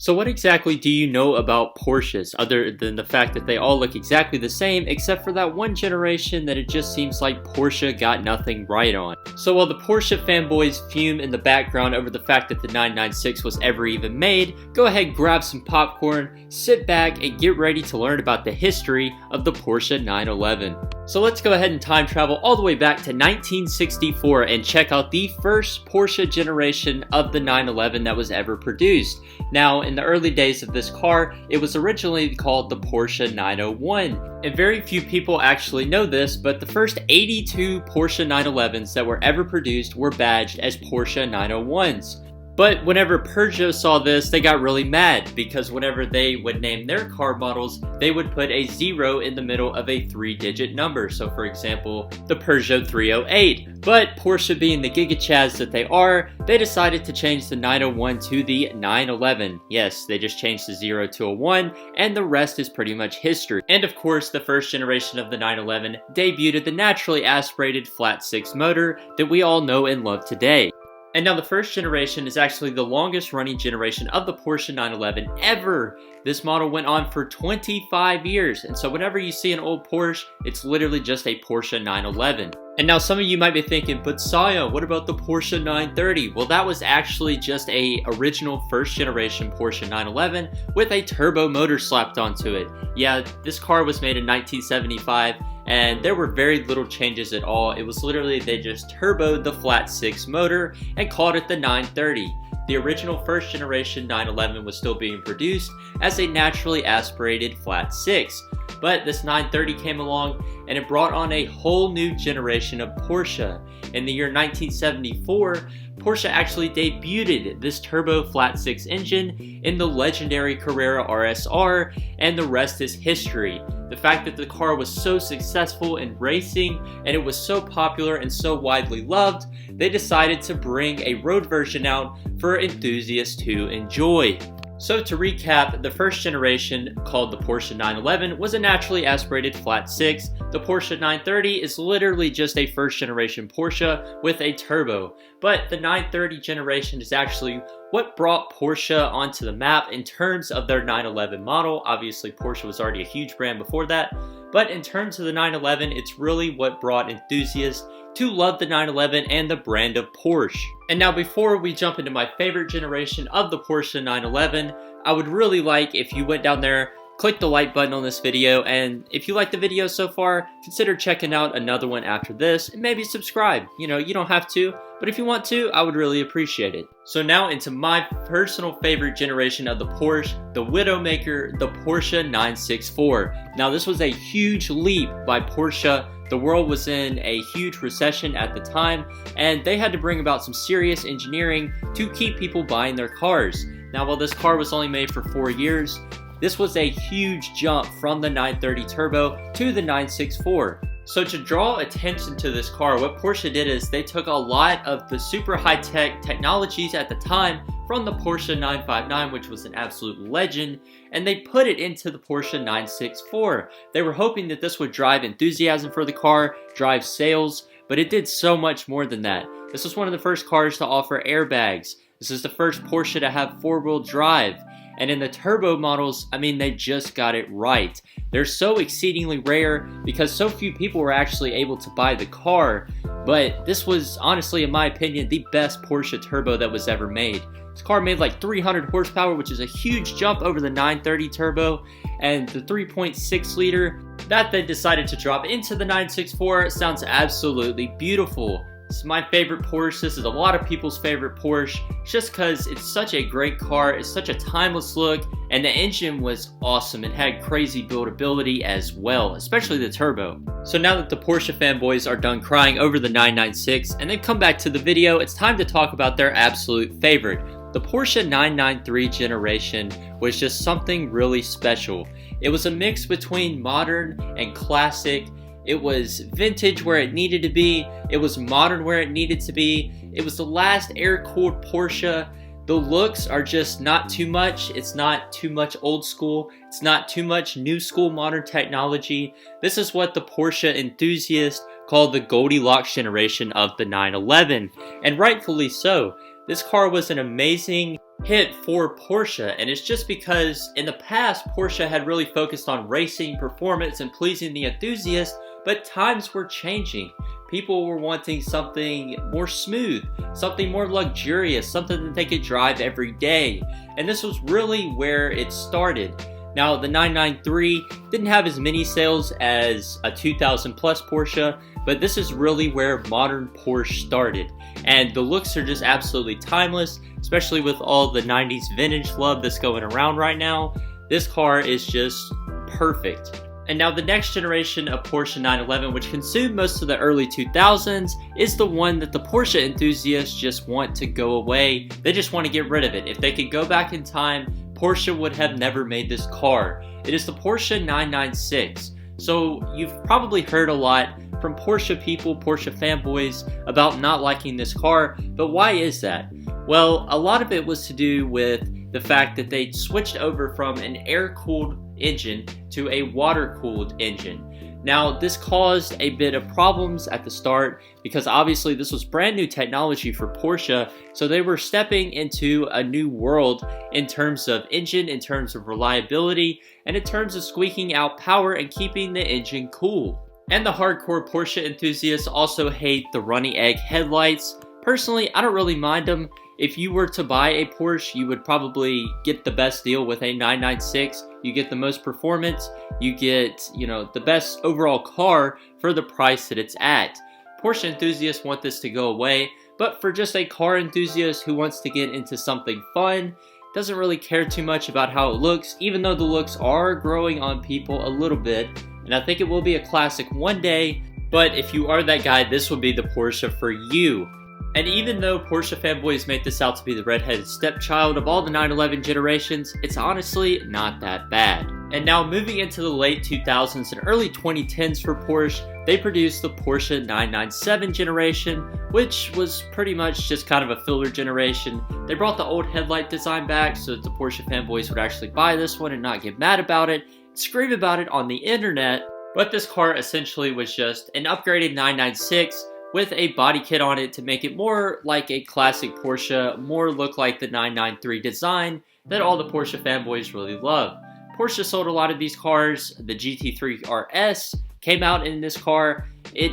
So what exactly do you know about Porsches other than the fact that they all look exactly the same except for that one generation that it just seems like Porsche got nothing right on? So while the Porsche fanboys fume in the background over the fact that the 996 was ever even made, go ahead, grab some popcorn, sit back, and get ready to learn about the history of the Porsche 911. So let's go ahead and time travel all the way back to 1964 and check out the first Porsche generation of the 911 that was ever produced. Now, in the early days of this car, it was originally called the Porsche 901. And very few people actually know this, but the first 82 Porsche 911s that were ever produced were badged as Porsche 901s. But whenever Peugeot saw this, they got really mad because whenever they would name their car models, they would put a 0 in the middle of a 3-digit number. So for example, the Peugeot 308. But Porsche being the giga-chads that they are, they decided to change the 901 to the 911. Yes, they just changed the 0 to a 1, and the rest is pretty much history. And of course, the first generation of the 911 debuted the naturally aspirated flat-6 motor that we all know and love today. And now the first generation is actually the longest running generation of the Porsche 911 ever. This model went on for 25 years, and so whenever you see an old Porsche, it's literally just a Porsche 911. And now some of you might be thinking, but Saya, what about the Porsche 930? Well, that was actually just a original first generation Porsche 911 with a turbo motor slapped onto it. Yeah, this car was made in 1975. And there were very little changes at all. It was literally they just turboed the flat-6 motor and called it the 930. The original first generation 911 was still being produced as a naturally aspirated flat-6. But this 930 came along and it brought on a whole new generation of Porsche. In the year 1974, Porsche actually debuted this turbo flat-6 engine in the legendary Carrera RSR, and the rest is history. The fact that the car was so successful in racing and it was so popular and so widely loved, they decided to bring a road version out for enthusiasts to enjoy. So to recap, the first generation, called the Porsche 911, was a naturally aspirated flat-6. The Porsche 930 is literally just a first generation Porsche with a turbo. But the 930 generation is actually what brought Porsche onto the map in terms of their 911 model. Obviously, Porsche was already a huge brand before that. But in terms of the 911, it's really what brought enthusiasts to love the 911 and the brand of Porsche. And now before we jump into my favorite generation of the Porsche 911, I would really like if you went down there, click the like button on this video, and if you like the video so far, consider checking out another one after this, and maybe subscribe. You know, you don't have to, but if you want to, I would really appreciate it. So now into my personal favorite generation of the Porsche, the Widowmaker, the Porsche 964. Now this was a huge leap by Porsche. The world was in a huge recession at the time, and they had to bring about some serious engineering to keep people buying their cars. Now while this car was only made for 4 years, this was a huge jump from the 930 Turbo to the 964. So to draw attention to this car, what Porsche did is they took a lot of the super high-tech technologies at the time from the Porsche 959, which was an absolute legend, and they put it into the Porsche 964. They were hoping that this would drive enthusiasm for the car, drive sales, but it did so much more than that. This was one of the first cars to offer airbags. This is the first Porsche to have four-wheel drive. And in the turbo models, I mean, they just got it right. They're so exceedingly rare because so few people were actually able to buy the car. But this was honestly, in my opinion, the best Porsche turbo that was ever made. This car made like 300 horsepower, which is a huge jump over the 930 turbo. And the 3.6 liter that they decided to drop into the 964 sounds absolutely beautiful. This is my favorite Porsche. This is a lot of people's favorite Porsche just because it's such a great car. It's such a timeless look, and the engine was awesome. It had crazy buildability as well, especially the turbo. So now that the Porsche fanboys are done crying over the 996 and they've come back to the video, it's time to talk about their absolute favorite. The Porsche 993 generation was just something really special. It was a mix between modern and classic. It was vintage where it needed to be. It was modern where it needed to be. It was the last air-cooled Porsche. The looks are just not too much. It's not too much old school. It's not too much new school modern technology. This is what the Porsche enthusiast called the Goldilocks generation of the 911, and rightfully so. This car was an amazing hit for Porsche, and it's just because in the past Porsche had really focused on racing, performance, and pleasing the enthusiast, but times were changing. People were wanting something more smooth, something more luxurious, something that they could drive every day, and this was really where it started. Now, the 993 didn't have as many sales as a 2000 plus Porsche, but this is really where modern Porsche started. And the looks are just absolutely timeless, especially with all the 90s vintage love that's going around right now. This car is just perfect. And now the next generation of Porsche 911, which consumed most of the early 2000s, is the one that the Porsche enthusiasts just want to go away. They just want to get rid of it. If they could go back in time, Porsche would have never made this car. It is the Porsche 996. So you've probably heard a lot from Porsche people, Porsche fanboys, about not liking this car, but why is that? Well, a lot of it was to do with the fact that they switched over from an air-cooled engine to a water-cooled engine. Now, this caused a bit of problems at the start because obviously this was brand new technology for Porsche, so they were stepping into a new world in terms of engine, in terms of reliability, and in terms of squeaking out power and keeping the engine cool. And the hardcore Porsche enthusiasts also hate the runny egg headlights. Personally, I don't really mind them. If you were to buy a Porsche, you would probably get the best deal with a 996. You get the most performance, you get, the best overall car for the price that it's at. Porsche enthusiasts want this to go away, but for just a car enthusiast who wants to get into something fun, doesn't really care too much about how it looks, even though the looks are growing on people a little bit, and I think it will be a classic one day, but if you are that guy, this will be the Porsche for you. And even though Porsche fanboys make this out to be the redheaded stepchild of all the 911 generations, it's honestly not that bad. And now moving into the late 2000s and early 2010s for Porsche, they produced the Porsche 997 generation, which was pretty much just kind of a filler generation. They brought the old headlight design back so that the Porsche fanboys would actually buy this one and not get mad about it, scream about it on the internet. But this car essentially was just an upgraded 996 with a body kit on it to make it more like a classic Porsche, more look like the 993 design that all the Porsche fanboys really love. Porsche sold a lot of these cars. The GT3 RS came out in this car. It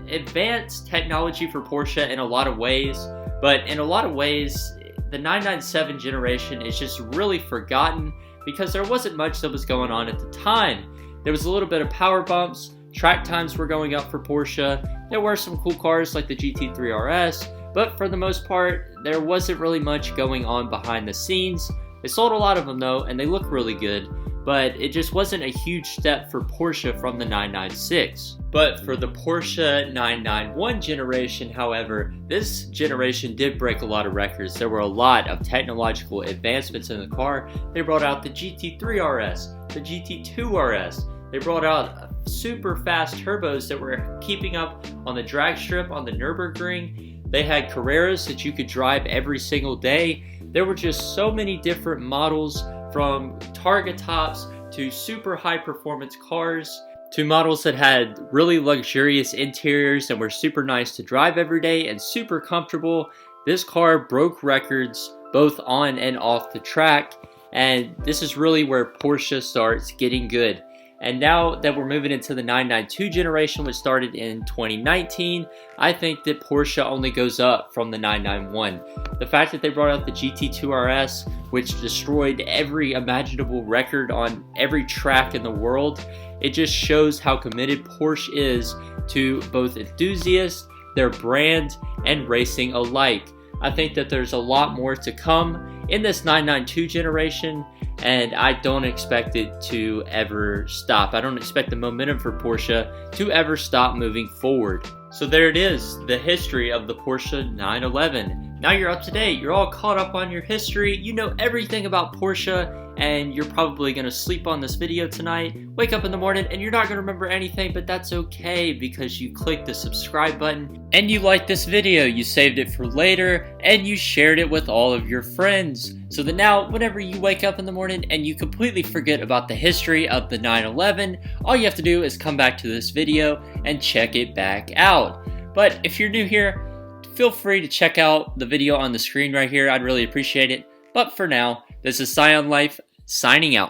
advanced technology for Porsche in a lot of ways, but in a lot of ways, the 997 generation is just really forgotten because there wasn't much that was going on at the time. There was a little bit of power bumps, track times were going up for Porsche, there were some cool cars like the GT3 RS, but for the most part, there wasn't really much going on behind the scenes. They sold a lot of them though, and they look really good, but it just wasn't a huge step for Porsche from the 996. But for the Porsche 991 generation, however, this generation did break a lot of records. There were a lot of technological advancements in the car. They brought out the GT3 RS, the GT2 RS. They brought out super fast turbos that were keeping up on the drag strip on the Nürburgring. They had Carreras that you could drive every single day. There were just so many different models, from Targa tops to super high performance cars to models that had really luxurious interiors and were super nice to drive every day and super comfortable. This car broke records both on and off the track, and this is really where Porsche starts getting good. And now that we're moving into the 992 generation, which started in 2019, I think that Porsche only goes up from the 991. The fact that they brought out the GT2 RS, which destroyed every imaginable record on every track in the world, it just shows how committed Porsche is to both enthusiasts, their brand, and racing alike. I think that there's a lot more to come in this 992 generation, and I don't expect it to ever stop. I don't expect the momentum for Porsche to ever stop moving forward. So there it is, the history of the Porsche 911. Now you're up to date, you're all caught up on your history, you know everything about Porsche, and you're probably going to sleep on this video tonight, wake up in the morning, and you're not going to remember anything, but that's okay because you clicked the subscribe button, and you liked this video, you saved it for later, and you shared it with all of your friends. So that now, whenever you wake up in the morning and you completely forget about the history of the 911, all you have to do is come back to this video and check it back out. But if you're new here, feel free to check out the video on the screen right here. I'd really appreciate it. But for now, this is Scion Life, signing out.